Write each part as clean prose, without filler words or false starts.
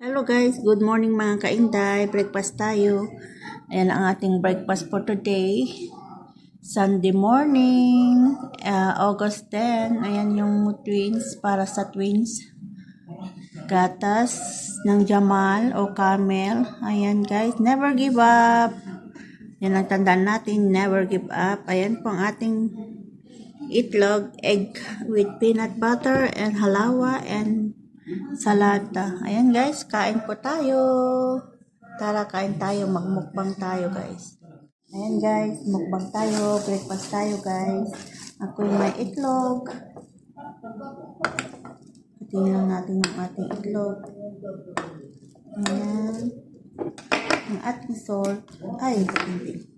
Hello guys, good morning mga kainday. Breakfast tayo. Ayan ang ating breakfast for today. Sunday morning, August 10. Ayan yung twins para sa twins. Gatas ng Jamal o Camel. Ayan guys, never give up. Yan ang tandaan natin, never give up. Ayan po ang ating itlog, egg with peanut butter and halawa and salata. Ayan guys, kain po tayo. Tara, kain tayo. Magmukbang tayo guys. Ayan guys, mukbang tayo. Breakfast tayo guys. Ako yung may itlog. Tingnan natin ang ating itlog. Ayan. Ang ating salt. Ay, hindi.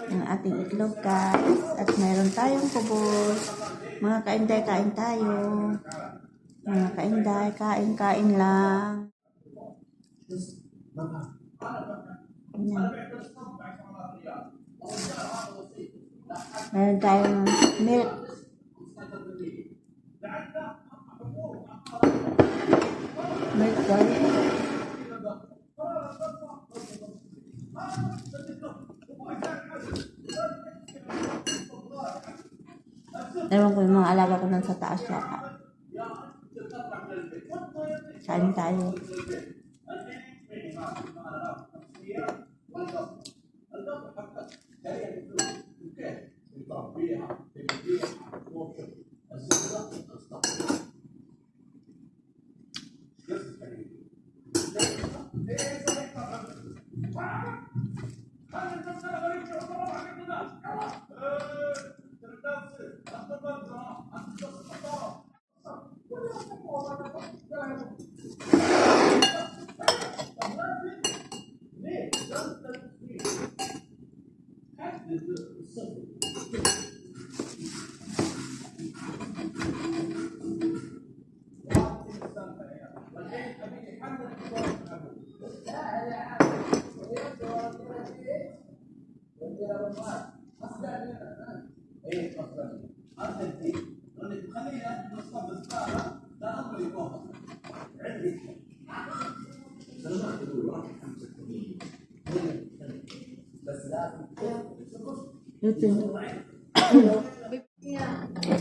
Ang ating itlog guys, at mayroon tayong kubos. Mga kainday, kain tayo. Mga kainday, kain lang. Ayan. Mayroon tayong milk. Milk guys. Ewan ko yung mga alaga ko nang sa taas yata. Kain tayo.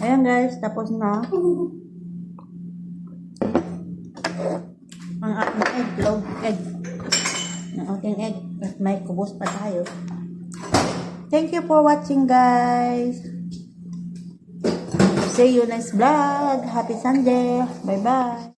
Ayan guys, tapos na ang ating egg. Ang ating egg. At may kubos pa tayo. Thank you for watching guys. See you next vlog. Happy Sunday. Bye bye.